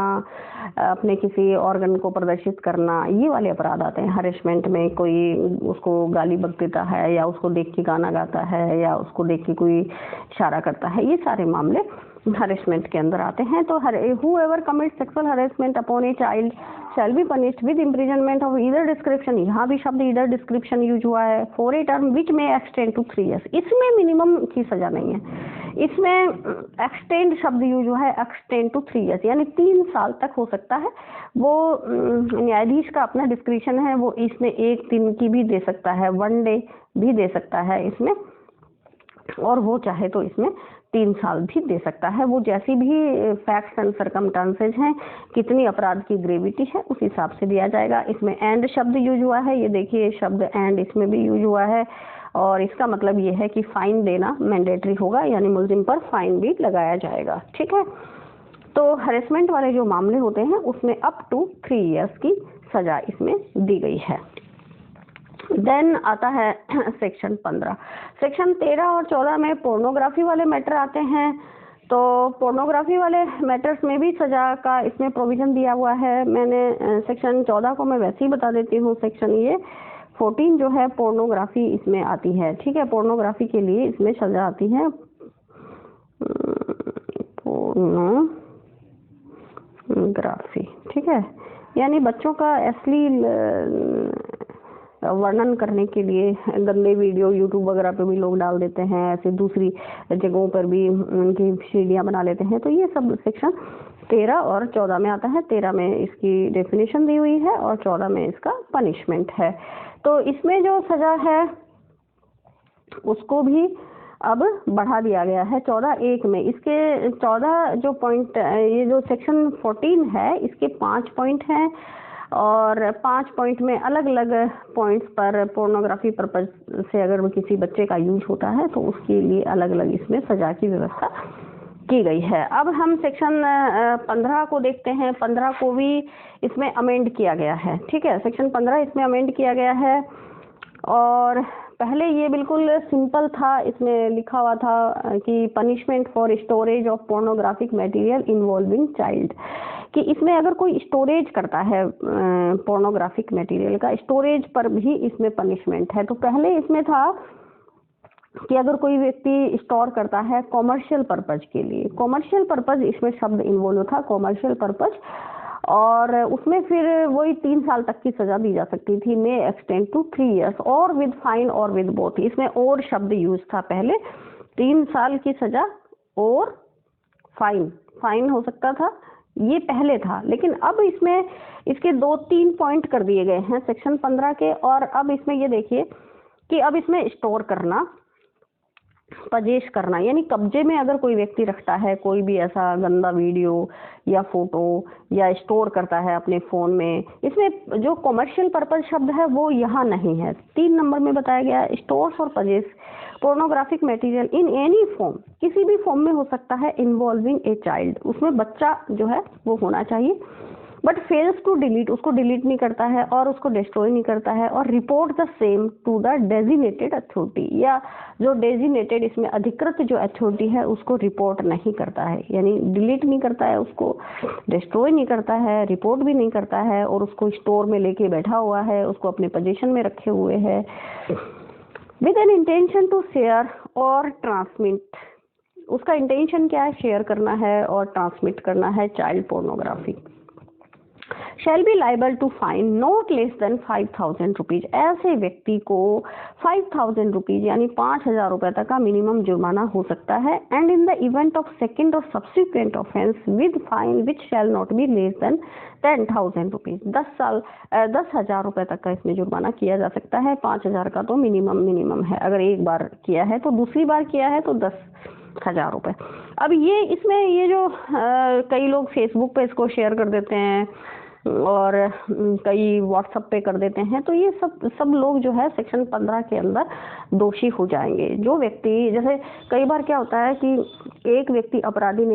अपने किसी ऑर्गन को प्रदर्शित करना, ये वाले अपराध आते हैं हरेसमेंट में। कोई उसको गाली बक देता है, या उसको देख के गाना गाता है, या उसको देख के कोई इशारा करता है, ये सारे मामले हरेसमेंट के अंदर आते हैं। तो whoever commits sexual harassment upon a child shall be punished with imprisonment of either description, यहाँ भी शब्द either description यूज हुआ है, for a term which may extend to 3 years। इसमें मिनिमम की सजा नहीं है, इसमें एक्सटेंड शब्द यूज हुआ है, एक्सटेंड टू 3 years, यानी 3 साल तक हो सकता है। वो न्यायाधीश का अपना डिस्क्रिप्शन है, वो इसमें 1 दिन की भी दे सकता है, 1 डे भी दे सकता है इसमें, और वो चाहे तो इसमें 3 साल भी दे सकता है। वो जैसी भी फैक्ट्स एंड सर्कमस्टांसेस हैं, कितनी अपराध की ग्रेविटी है, उस हिसाब से दिया जाएगा। इसमें एंड शब्द यूज हुआ है, ये देखिए शब्द एंड इसमें भी यूज हुआ है, और इसका मतलब ये है कि फाइन देना मैंडेटरी होगा, यानी मुलजिम पर फाइन भी लगाया जाएगा, ठीक है। तो हरेसमेंट वाले जो मामले होते हैं उसमें अप टू 3 years की सजा इसमें दी गई है। देन आता है सेक्शन 15। सेक्शन 13 और 14 में पोर्नोग्राफी वाले मैटर आते हैं। तो पोर्नोग्राफी वाले मैटर्स में भी सजा का इसमें प्रोविजन दिया हुआ है। मैंने सेक्शन 14 को मैं वैसे ही बता देती हूँ। सेक्शन ये 14 जो है पोर्नोग्राफी इसमें आती है, ठीक है। पोर्नोग्राफी के लिए इसमें सजा आती है पोर्नोग्राफी, ठीक है, यानी बच्चों का अश्लील वर्णन करने के लिए गंदे वीडियो यूट्यूब वगैरह पे भी लोग डाल देते हैं, ऐसे दूसरी जगहों पर भी उनकी सीढ़ियाँ बना लेते हैं। तो ये सब सेक्शन 13 और 14 में आता है। 13 में इसकी डेफिनेशन दी हुई है और 14 में इसका पनिशमेंट है। तो इसमें जो सजा है उसको भी अब बढ़ा दिया गया है 14(1) में। इसके 14 जो पॉइंट, ये जो सेक्शन 14 है इसके 5 पॉइंट हैं, और 5 पॉइंट में अलग अलग पॉइंट्स पर पोर्नोग्राफी पर्पज से अगर किसी बच्चे का यूज होता है तो उसके लिए अलग अलग इसमें सजा की व्यवस्था की गई है। अब हम सेक्शन 15 को देखते हैं। 15 को भी इसमें अमेंड किया गया है, ठीक है। सेक्शन 15 इसमें अमेंड किया गया है, और पहले ये बिल्कुल सिंपल था। इसमें लिखा हुआ था कि punishment for storage of pornographic material involving child, कि इसमें अगर कोई स्टोरेज करता है पोर्नोग्राफिक मटेरियल का, स्टोरेज पर भी इसमें पनिशमेंट है। तो पहले इसमें था कि अगर कोई व्यक्ति स्टोर करता है कॉमर्शियल पर्पज के लिए, कॉमर्शियल पर्पज इसमें शब्द इन्वॉल्व था, कॉमर्शियल पर्पज, और उसमें फिर वही 3 साल तक की सजा दी जा सकती थी, मे एक्सटेंड टू 3 years, और विद फाइन और विद बोथ। इसमें और शब्द यूज था, पहले 3 साल की सजा और फाइन हो सकता था, ये पहले था। लेकिन अब इसमें इसके 2-3 पॉइंट कर दिए गए हैं सेक्शन 15 के। और अब इसमें ये देखिए कि अब इसमें स्टोर करना, पजेश करना, यानी कब्जे में अगर कोई व्यक्ति रखता है कोई भी ऐसा गंदा वीडियो या फोटो, या स्टोर करता है अपने फोन में, इसमें जो कॉमर्शियल पर्पज शब्द है वो यहाँ नहीं है। 3 नंबर में बताया गया स्टोर्स और possess pornographic material in any form, किसी भी फॉर्म में हो सकता है, इन्वॉल्विंग ए चाइल्ड, उसमें बच्चा जो है वो होना चाहिए, बट फेल्स टू डिलीट, उसको डिलीट नहीं करता है और उसको डिस्ट्रॉय नहीं करता है, और report the same to the designated authority, या जो डेजिग्नेटेड इसमें अधिकृत जो अथॉरिटी है उसको रिपोर्ट नहीं करता है, यानी डिलीट नहीं करता है, उसको डिस्ट्रॉय नहीं करता है, रिपोर्ट भी नहीं करता है, और उसको स्टोर में लेके बैठा हुआ है, उसको अपने पोजीशन में रखे हुए है, with an intention to share और ट्रांसमिट। उसका इंटेंशन क्या है? शेयर करना है और ट्रांसमिट करना है child pornography. Shall be liable to fine not less than 5,000 rupees. ऐसे व्यक्ति को 5,000 रुपीज यानी 5,000 रुपए तक का मिनिमम जुर्माना हो सकता है। And in the event of second और subsequent offence with fine which shall not be less than 10,000 rupees. 10,000 रुपए तक का इसमें जुर्माना किया जा सकता है। 5,000 का तो मिनिमम है। अगर एक बार किया है तो दूसरी बार किया है तो 10,000 रुपए। अब ये इसमें ये जो कई लोग फेसबुक पे इसको शेयर कर देते हैं और कई व्हाट्सएप पे कर देते हैं, तो ये सब लोग जो है सेक्शन 15 के अंदर दोषी हो जाएंगे। जो व्यक्ति, जैसे कई बार क्या होता है कि एक अपराधी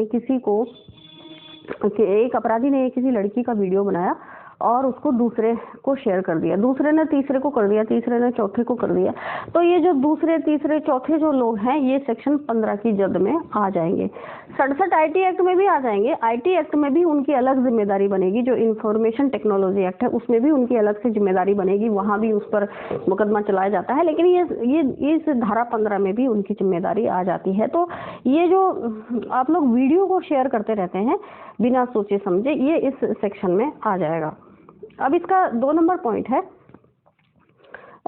ने किसी लड़की का वीडियो बनाया और उसको दूसरे को शेयर कर दिया, दूसरे ने तीसरे को कर दिया, तीसरे ने चौथे को कर दिया। तो ये जो दूसरे तीसरे चौथे जो लोग हैं ये सेक्शन 15 की जद में आ जाएंगे। 67 IT एक्ट में भी आ जाएंगे। IT एक्ट में भी उनकी अलग जिम्मेदारी बनेगी। जो इंफॉर्मेशन टेक्नोलॉजी एक्ट है उसमें भी उनकी अलग से जिम्मेदारी बनेगी, वहां भी उस पर मुकदमा चलाया जाता है। लेकिन ये इस धारा 15 में भी उनकी जिम्मेदारी आ जाती है। तो ये जो आप लोग वीडियो को शेयर करते रहते हैं बिना सोचे समझे, ये इस सेक्शन में आ जाएगा। अब इसका 2 नंबर पॉइंट है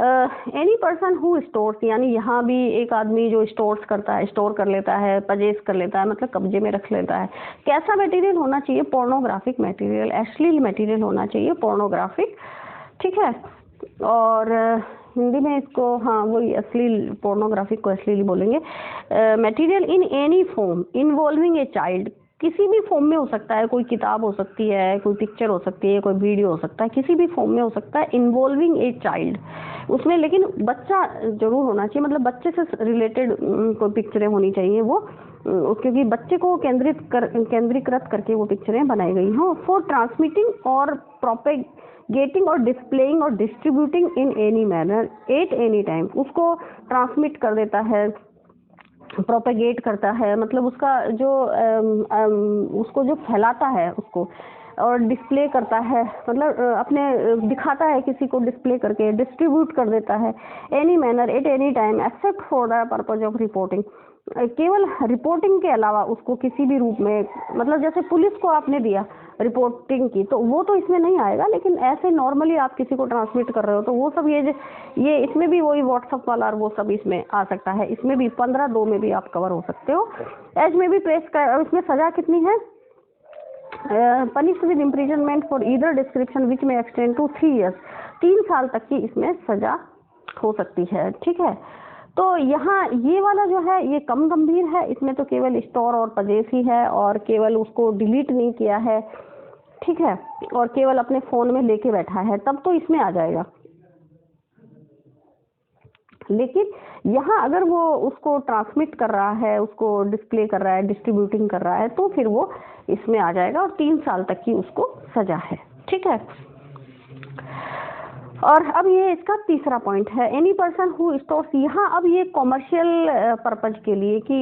एनी पर्सन हु स्टोर्स, यानी यहाँ भी एक आदमी जो स्टोर्स करता है, स्टोर कर लेता है, परचेज कर लेता है, मतलब कब्जे में रख लेता है। कैसा मटेरियल होना चाहिए? पोर्नोग्राफिक मटेरियल, अश्लील मटेरियल होना चाहिए, पोर्नोग्राफिक, ठीक है। और हिंदी में इसको वही अश्लील, पोर्नोग्राफिक को अश्लील बोलेंगे। Material in any form involving a child, किसी भी फॉर्म में हो सकता है, कोई किताब हो सकती है, कोई पिक्चर हो सकती है, कोई वीडियो हो सकता है, किसी भी फॉर्म में हो सकता है। इन्वॉल्विंग ए चाइल्ड, उसमें लेकिन बच्चा जरूर होना चाहिए, मतलब बच्चे से रिलेटेड कोई पिक्चरें होनी चाहिए वो, क्योंकि बच्चे को केंद्रीकृत करके वो पिक्चरें बनाई गई हों। फॉर ट्रांसमिटिंग और प्रोपेगेटिंग और डिस्प्लेइंग और distributing in any manner at any time, उसको ट्रांसमिट कर देता है, प्रोपेगेट करता है, मतलब उसका जो उसको जो फैलाता है उसको, और डिस्प्ले करता है, मतलब अपने दिखाता है किसी को डिस्प्ले करके, डिस्ट्रीब्यूट कर देता है। Any manner at any time except for the purpose of reporting, केवल रिपोर्टिंग के अलावा उसको किसी भी रूप में, मतलब जैसे पुलिस को आपने दिया रिपोर्टिंग की तो वो तो इसमें नहीं आएगा, लेकिन ऐसे नॉर्मली आप किसी को ट्रांसमिट कर रहे हो तो वो सब ये इसमें भी वही व्हाट्सएप वाला और वो सब इसमें आ सकता है। इसमें भी 15(2) में भी आप कवर हो सकते हो। एज में भी प्लेस कर, इसमें सजा कितनी है? Punished with imprisonment for either description विच में एक्सटेंड टू 3 years, 3 साल तक की इसमें सजा हो सकती है, ठीक है। तो यहाँ ये वाला जो है ये कम गंभीर है, इसमें तो केवल स्टोर और परचेज ही है और केवल उसको डिलीट नहीं किया है, ठीक है, और केवल अपने फोन में लेके बैठा है, तब तो इसमें आ जाएगा। लेकिन यहाँ अगर वो उसको ट्रांसमिट कर रहा है, उसको डिस्प्ले कर रहा है, डिस्ट्रीब्यूटिंग कर रहा है, तो फिर वो इसमें आ जाएगा और 3 साल तक की उसको सजा है, ठीक है। और अब ये इसका तीसरा पॉइंट है एनी पर्सन हु स्टोर्स, यहाँ अब ये कॉमर्शियल पर्पज के लिए कि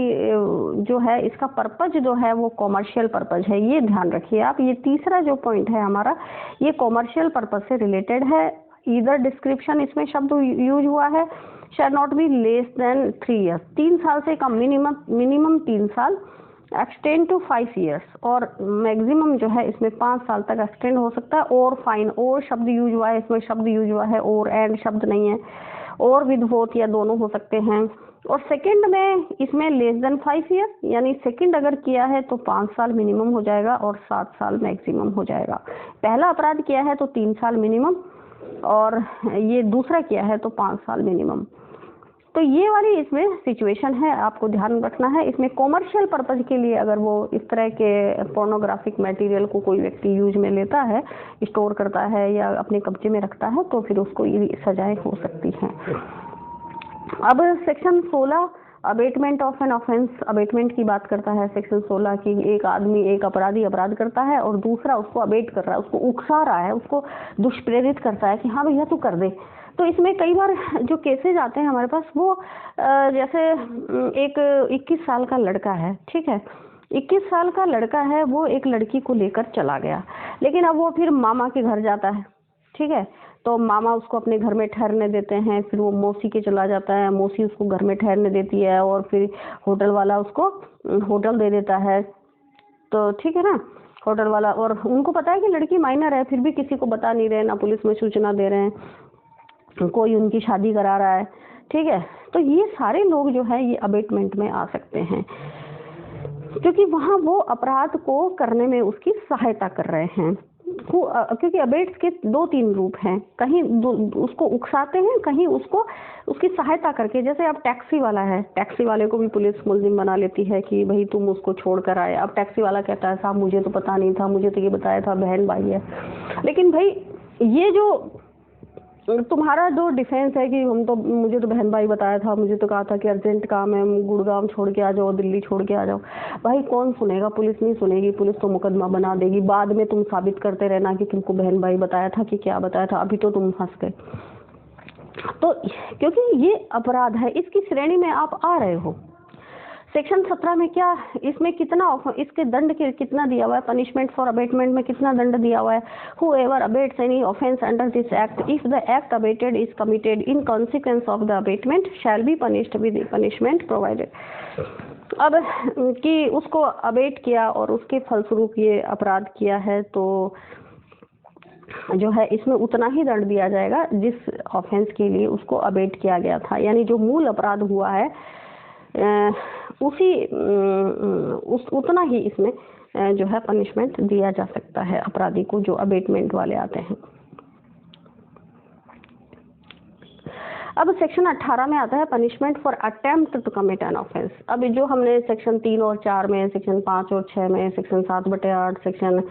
जो है इसका पर्पज जो है वो कॉमर्शियल पर्पज है, ये ध्यान रखिए आप। ये तीसरा जो पॉइंट है हमारा ये कॉमर्शियल पर्पज से रिलेटेड है। ईदर डिस्क्रिप्शन इसमें शब्द यूज हुआ है, शैल not be less then 3 years, 3 साल से कम, मिनिमम 3 साल, एक्सटेंड टू 5 years, और मैक्सिमम जो है इसमें 5 साल तक एक्सटेंड हो सकता है। और फाइन, और शब्द यूज हुआ है, इसमें शब्द यूज हुआ है, और एंड शब्द नहीं है, और विद बोथ या दोनों हो सकते हैं। और सेकंड में इसमें लेस देन 5 years, यानी सेकंड अगर किया है तो 5 साल मिनिमम हो जाएगा और 7 साल मैक्सिमम हो जाएगा। पहला अपराध किया है तो 3 साल मिनिमम, और ये दूसरा किया है तो 5 साल मिनिमम। तो ये वाली इसमें सिचुएशन है, आपको ध्यान रखना है। इसमें कॉमर्शियल पर्पज के लिए अगर वो इस तरह के पोर्नोग्राफिक मटेरियल को कोई व्यक्ति यूज में लेता है, स्टोर करता है या अपने कब्जे में रखता है, तो फिर उसको ये सजाएं हो सकती हैं। अब section 16 abetment of an offence, abetment की बात करता है सेक्शन 16 की। एक अपराधी अपराध करता है और दूसरा उसको अबेट कर रहा है, उसको उकसा रहा है, उसको दुष्प्रेरित करता है कि हाँ भैया तू कर दे। तो इसमें कई बार जो केसेज आते हैं हमारे पास, वो जैसे एक 21 साल का लड़का है, ठीक है, 21 साल का लड़का है, वो एक लड़की को लेकर चला गया, लेकिन अब वो फिर मामा के घर जाता है, ठीक है, तो मामा उसको अपने घर में ठहरने देते हैं, फिर वो मौसी के चला जाता है, मौसी उसको घर में ठहरने देती है, और फिर होटल वाला उसको होटल दे देता है, तो ठीक है ना। होटल वाला, और उनको पता है कि लड़की माइनर है, फिर भी किसी को बता नहीं रहे, ना पुलिस में सूचना दे रहे हैं, कोई उनकी शादी करा रहा है, ठीक है। तो ये सारे लोग जो है ये अबेटमेंट में आ सकते हैं, क्योंकि वहाँ वो अपराध को करने में उसकी सहायता कर रहे हैं। क्योंकि अबेट्स के 2-3 रूप हैं, कहीं उसको उकसाते हैं, कहीं उसको उसकी सहायता करके। जैसे अब टैक्सी वाला है, टैक्सी वाले को भी पुलिस मुलजिम बना लेती है कि भाई तुम उसको छोड़ कर आए। अब टैक्सी वाला कहता है साहब मुझे तो पता नहीं था, मुझे तो ये बताया था बहन भाई है। लेकिन भाई ये जो तुम्हारा जो डिफेंस है कि हम तो, मुझे तो बहन भाई बताया था, मुझे तो कहा था कि अर्जेंट काम है, गुड़गांव छोड़ के आ जाओ, दिल्ली छोड़ के आ जाओ, भाई कौन सुनेगा? पुलिस नहीं सुनेगी, पुलिस तो मुकदमा बना देगी। बाद में तुम साबित करते रहना कि तुमको बहन भाई बताया था कि क्या बताया था, अभी तो तुम फंस गए। तो क्योंकि ये अपराध है, इसकी श्रेणी में आप आ रहे हो। सेक्शन 17 में क्या, इसमें कितना, इसके दंड के कितना दिया हुआ है? पनिशमेंट फॉर अबेटमेंट में कितना दंड दिया हुआ है? Whoever abates any offence under this act, if the act abated is committed in consequence of the abatement, shall be punished with the punishment provided. अब कि उसको अबेट किया और उसके फलस्वरूप ये अपराध किया है, तो जो है इसमें उतना ही दंड दिया जाएगा जिस ऑफेंस के लिए उसको अबेट किया गया था। यानी जो मूल अपराध हुआ है उतना ही इसमें जो है पनिशमेंट दिया जा सकता है अपराधी को, जो अबेटमेंट वाले आते हैं। अब सेक्शन 18 में आता है punishment for attempt to commit an offence. अब जो हमने सेक्शन 3 और 4 में, सेक्शन 5 और 6 में, सेक्शन 7/8, सेक्शन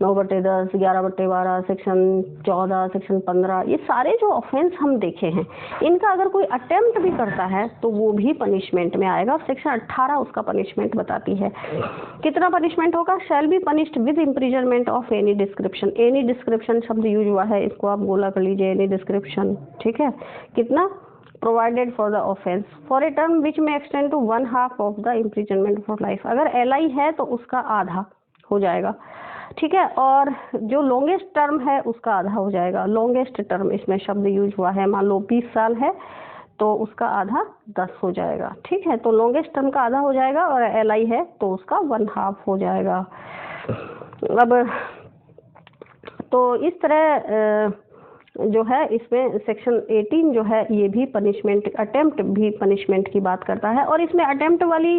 9/10, 11/12, सेक्शन 14, सेक्शन 15, ये सारे जो ऑफेंस हम देखे हैं, इनका अगर कोई अटेम्प्ट भी करता है तो वो भी पनिशमेंट में आएगा। सेक्शन 18 उसका पनिशमेंट बताती है। कितना पनिशमेंट होगा? शैल be punished with imprisonment of any description. Any description शब्द यूज हुआ है, इसको आप गोला कर लीजिए, एनी डिस्क्रिप्शन, ठीक है। कितना? provided for the offense for a term which may extend to 1/2 of the imprisonment for life। अगर LI है तो उसका आधा हो जाएगा, ठीक है। और जो लॉन्गेस्ट टर्म है उसका आधा हो जाएगा। लॉन्गेस्ट टर्म इसमें शब्द यूज हुआ है, मान लो 20 साल है तो उसका आधा 10 हो जाएगा, ठीक है। तो लॉन्गेस्ट टर्म का आधा हो जाएगा, और LI है तो उसका 1/2 हो जाएगा। अब तो इस तरह जो है इसमें सेक्शन 18 जो है ये भी पनिशमेंट, अटेम्प्ट भी पनिशमेंट की बात करता है। और इसमें अटेम्प्ट वाली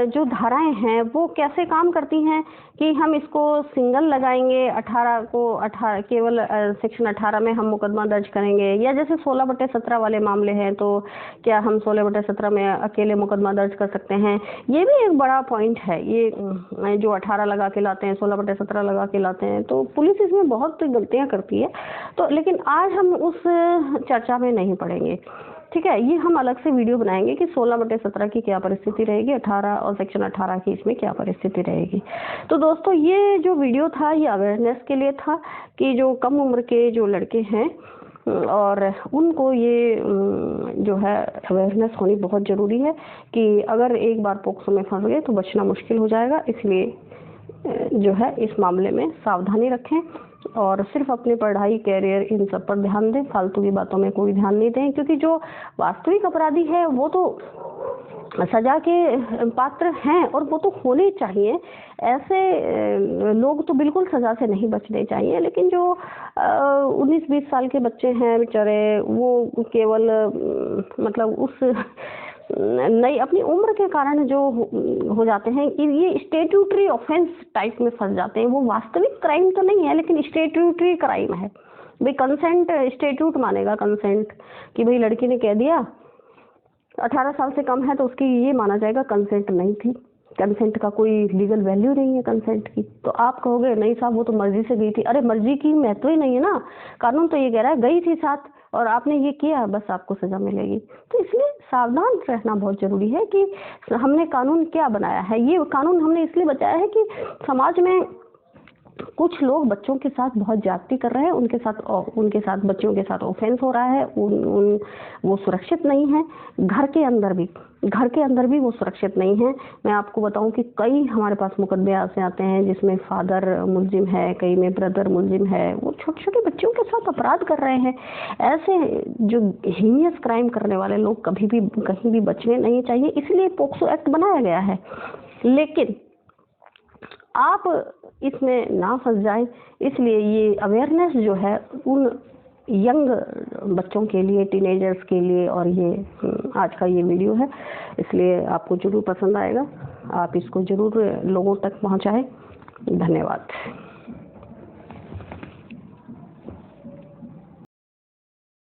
जो धाराएं हैं वो कैसे काम करती हैं कि हम इसको सिंगल लगाएंगे 18 को, 18 केवल सेक्शन 18 में हम मुकदमा दर्ज करेंगे, या जैसे 16/17 वाले मामले हैं तो क्या हम 16/17 में अकेले मुकदमा दर्ज कर सकते हैं? ये भी एक बड़ा पॉइंट है। ये जो 18 लगा के लाते हैं, 16/17 लगा के लाते हैं, तो पुलिस इसमें बहुत गलतियां करती है। तो लेकिन आज हम उस चर्चा में नहीं पड़ेंगे, ठीक है। ये हम अलग से वीडियो बनाएंगे कि 16/17 की क्या परिस्थिति रहेगी, 18 और सेक्शन 18 की इसमें क्या परिस्थिति रहेगी। तो दोस्तों ये जो वीडियो था ये अवेयरनेस के लिए था कि जो कम उम्र के जो लड़के हैं और उनको ये जो है अवेयरनेस होनी बहुत ज़रूरी है कि अगर एक बार पोक्सो में फंस गए तो बचना मुश्किल हो जाएगा। इसलिए जो है इस मामले में सावधानी रखें और सिर्फ अपनी पढ़ाई, कैरियर, इन सब पर ध्यान दें, फालतू की बातों में कोई ध्यान नहीं दें। क्योंकि जो वास्तविक अपराधी है वो तो सजा के पात्र हैं और वो तो होने चाहिए। ऐसे लोग तो बिल्कुल सजा से नहीं बचने चाहिए। लेकिन जो 19-20 साल के बच्चे हैं बेचारे, वो केवल मतलब उस नई अपनी उम्र के कारण जो हो जाते हैं कि ये स्टैट्यूटरी ऑफेंस टाइप में फंस जाते हैं। वो वास्तविक क्राइम तो नहीं है लेकिन स्टैट्यूटरी क्राइम है। भाई कंसेंट स्टैट्यूट मानेगा, कंसेंट कि भाई लड़की ने कह दिया 18 साल से कम है तो उसकी ये माना जाएगा कंसेंट नहीं थी। कंसेंट का कोई लीगल वैल्यू नहीं है कंसेंट की। तो आप कहोगे नहीं साहब वो तो मर्जी से गई थी। अरे मर्जी की महत्व ही नहीं है ना, कानून तो ये कह रहा है गई थी साथ और आपने ये किया, बस आपको सजा मिलेगी। तो इसलिए सावधान रहना बहुत जरूरी है कि हमने कानून क्या बनाया है। ये कानून हमने इसलिए बचाया है कि समाज में कुछ लोग बच्चों के साथ बहुत ज्यादती कर रहे हैं, उनके साथ बच्चों के साथ ऑफेंस हो रहा है, वो सुरक्षित नहीं है। घर के अंदर भी वो सुरक्षित नहीं है। मैं आपको बताऊं कि कई हमारे पास मुकदमे ऐसे आते हैं जिसमें फादर मुलजिम है, कई में ब्रदर मुलजिम है, वो छोटे छोटे बच्चों के साथ अपराध कर रहे हैं। ऐसे जो हीनियस क्राइम करने वाले लोग कभी भी कहीं भी बचने नहीं चाहिए। इसलिए पोक्सो एक्ट बनाया गया है। लेकिन आप इसमें ना फंस जाए, इसलिए ये अवेयरनेस जो है उन यंग बच्चों के लिए, टीनेजर्स के लिए, और ये आज का ये वीडियो है, इसलिए आपको ज़रूर पसंद आएगा। आप इसको ज़रूर लोगों तक पहुंचाएं। धन्यवाद।